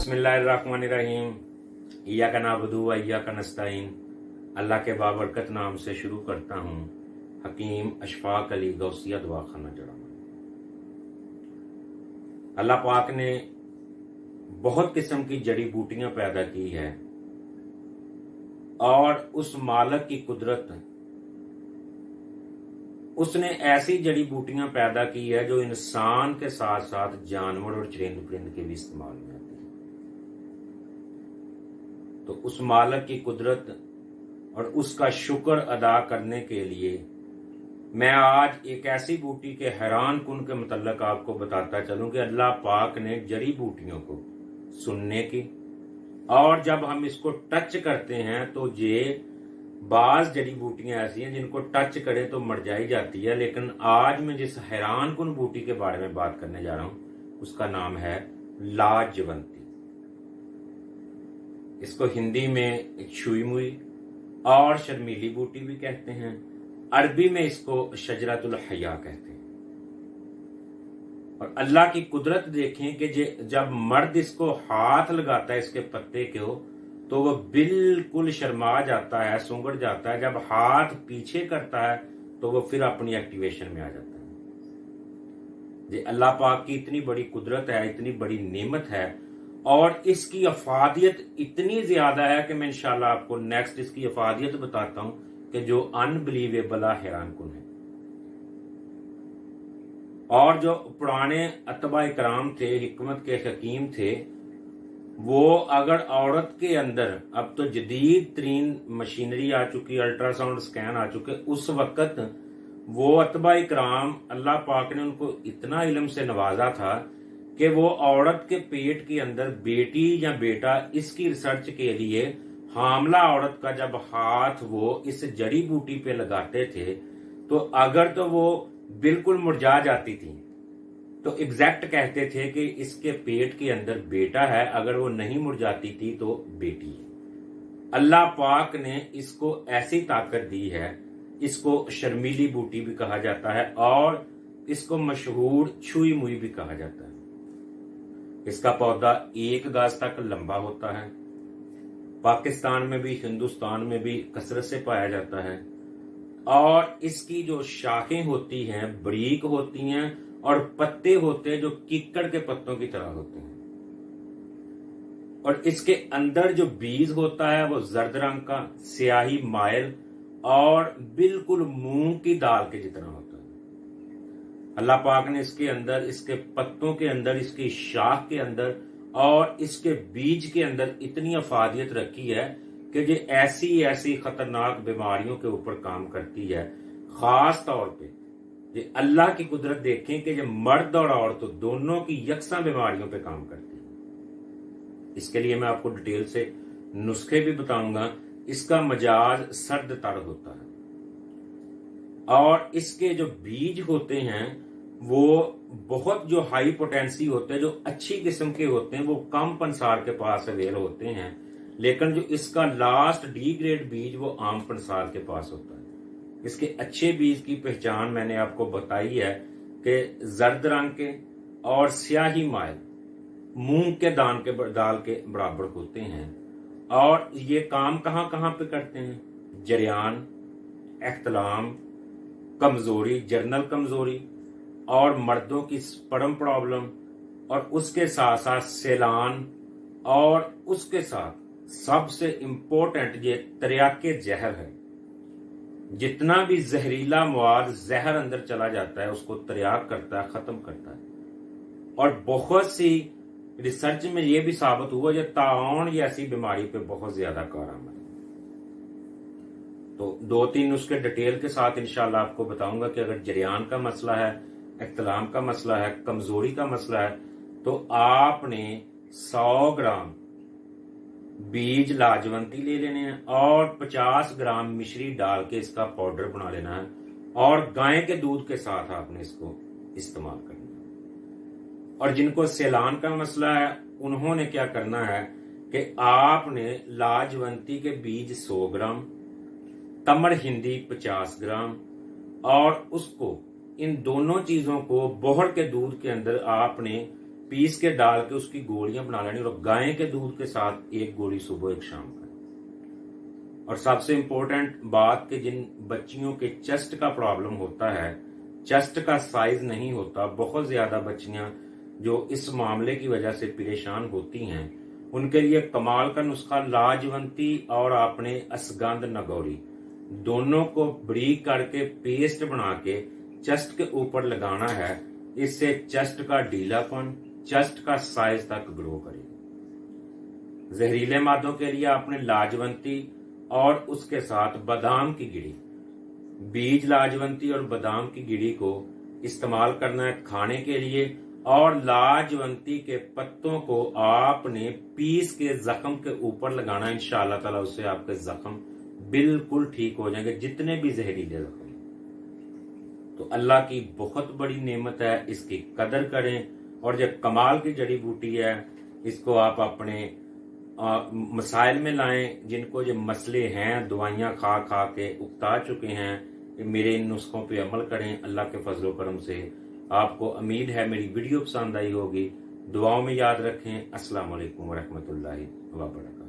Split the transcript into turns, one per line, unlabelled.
बिस्मिल्लाहिर्रहमानिर्रहीम। इय्याका नअबुदु व इय्याका नस्तईन। अल्लाह के बाबरकत नाम से शुरू करता हूँ। हकीम अशफाक अली गौसिया दवाखाना जड़ा। अल्लाह पाक ने बहुत किस्म की जड़ी बूटियां पैदा की है और उस मालिक की कुदरत, उसने ऐसी जड़ी बूटियां पैदा की है जो इंसान के साथ साथ जानवर और चरिंद परिंद के भी इस्तेमाल में आती है। तो उस मालिक की कुदरत और उसका शुक्र अदा करने के लिए मैं आज एक ऐसी बूटी के हैरान कुन के मुतल्लक आपको बताता चलूं कि अल्लाह पाक ने जड़ी बूटियों को सुनने की, और जब हम इसको टच करते हैं तो ये बाज जड़ी बूटियां ऐसी हैं जिनको टच करें तो मर जाई जाती है। लेकिन आज मैं जिस हैरान कुन बूटी के बारे में बात करने जा रहा हूं उसका नाम है लाजवंती। इसको हिंदी में छुई मुई और शर्मीली बूटी भी कहते हैं। अरबी में इसको शजरतुल हया कहते हैं। और अल्लाह की कुदरत देखें कि जब मर्द इसको हाथ लगाता है इसके पत्ते को तो वह बिल्कुल शर्मा जाता है, सुंगड़ जाता है। जब हाथ पीछे करता है तो वह फिर अपनी एक्टिवेशन में आ जाता है। ये अल्लाह पाक की इतनी बड़ी कुदरत है, इतनी बड़ी नेमत है और इसकी अफादियत इतनी ज्यादा है कि मैं इंशाल्लाह आपको नेक्स्ट इसकी अफादियत बताता हूं कि जो अनबिलीवेबल हैरान कुन है। और जो पुराने अतबा इकराम थे, हिकमत के हकीम थे, वो अगर औरत के अंदर, अब तो जदीद तरीन मशीनरी आ चुकी, अल्ट्रासाउंड स्कैन आ चुके, उस वक्त वो अतबा इकराम अल्लाह पाक ने उनको इतना इल्म से नवाजा था कि वो औरत के पेट के अंदर बेटी या बेटा, इसकी रिसर्च के लिए हामला औरत का जब हाथ वो इस जड़ी बूटी पे लगाते थे तो अगर तो वो बिल्कुल मुरझा जाती थी तो एग्जैक्ट कहते थे कि इसके पेट के अंदर बेटा है, अगर वो नहीं मुरझाती थी तो बेटी है। अल्लाह पाक ने इसको ऐसी ताकत दी है। इसको शर्मीली बूटी भी कहा जाता है और इसको मशहूर छुई मुई भी कहा जाता है। इसका पौधा 1 गज तक लंबा होता है। पाकिस्तान में भी हिंदुस्तान में भी कसरत से पाया जाता है और इसकी जो शाखें होती हैं बारीक होती हैं और पत्ते होते हैं जो कीकड़ के पत्तों की तरह होते हैं। और इसके अंदर जो बीज होता है वो जर्द रंग का, स्याही माइल और बिल्कुल मूंग की दाल के जितना होता है। अल्लाह पाक ने इसके अंदर, इसके पत्तों के अंदर, इसकी शाख के अंदर और इसके बीज के अंदर इतनी अफादियत रखी है कि ये ऐसी ऐसी खतरनाक बीमारियों के ऊपर काम करती है। खास तौर पे ये अल्लाह की कुदरत देखें कि ये मर्द और औरत दोनों की यकसा बीमारियों पे काम करती है। इसके लिए मैं आपको डिटेल से नुस्खे भी बताऊंगा। इसका मजाज सर्द तर होता है और इसके जो बीज होते हैं वो बहुत जो हाई पोटेंसी होते हैं, जो अच्छी किस्म के होते हैं, वो कम पंसार के पास अवेल होते हैं। लेकिन जो इसका लास्ट डी ग्रेड बीज वो आम पंसार के पास होता है। इसके अच्छे बीज की पहचान मैंने आपको बताई है कि जर्द रंग के और स्याही माइल मूंग के दाल के बराबर होते हैं। और ये काम कहां कहां पे करते हैं? जरियान, एख्तलाम, कमजोरी, जर्नल कमजोरी और मर्दों की स्पर्म प्रॉब्लम और उसके साथ साथ सेलान और उसके साथ सबसे इंपॉर्टेंट ये तरियाके जहर है। जितना भी जहरीला मवाद जहर अंदर चला जाता है उसको तरियाक करता है, खत्म करता है। और बहुत सी रिसर्च में यह भी साबित हुआ ये ताउन जैसी बीमारी पे बहुत ज्यादा कारगर है। तो 2-3 नुस्खे डिटेल के साथ इंशाल्लाह आपको बताऊंगा कि अगर जरियान का मसला है, इख्तिलाम का मसला है, कमजोरी का मसला है, तो आपने 100 ग्राम बीज लाजवंती ले लेने हैं और 50 ग्राम मिश्री डाल के इसका पाउडर बना लेना है और गाय के दूध के साथ आपने इसको इस्तेमाल करना है। और जिनको सेलान का मसला है उन्होंने क्या करना है कि आपने लाजवंती के बीज 100 ग्राम, तमर हिंदी 50 ग्राम और उसको, इन दोनों चीजों को बोहर के दूध के अंदर आपने पीस के डाल के उसकी गोलियां बना लेनी और गाय के दूध के साथ एक गोली सुबह एक शाम का। और सबसे इंपॉर्टेंट बात कि जिन बच्चियों के चेस्ट का प्रॉब्लम होता है, चेस्ट का साइज नहीं होता, बहुत ज्यादा बच्चियां जो इस मामले की वजह से परेशान होती हैं, उनके लिए कमाल का नुस्खा लाजवंती और आपने असगंध नगौरी दोनों को ब्रीक करके पेस्ट बना के चेस्ट के ऊपर लगाना है। इससे चेस्ट का ढीलापन, चेस्ट का साइज तक ग्रो करेगा। जहरीले मादों के लिए आपने लाजवंती और उसके साथ बादाम की गिरी, बीज लाजवंती और बादाम की गिरी को इस्तेमाल करना है खाने के लिए। और लाजवंती के पत्तों को आपने पीस के जख्म के ऊपर लगाना है। इंशाअल्लाह ताला उससे आपके जख्म बिल्कुल ठीक हो जाएंगे, जितने भी जहरीले जख्म। तो अल्लाह की बहुत बड़ी नेमत है, इसकी कदर करें। और जो कमाल की जड़ी बूटी है, इसको आप अपने मसाइल में लाएं। जिनको जो मसले हैं, दवाइयां खा खा के उकता चुके हैं, मेरे इन नुस्खों पे अमल करें। अल्लाह के फजल करम से आपको उम्मीद है मेरी वीडियो पसंद आई होगी। दुआओं में याद रखें। अस्सलाम वालेकुम व रहमतुल्लाहि व बरकातहू।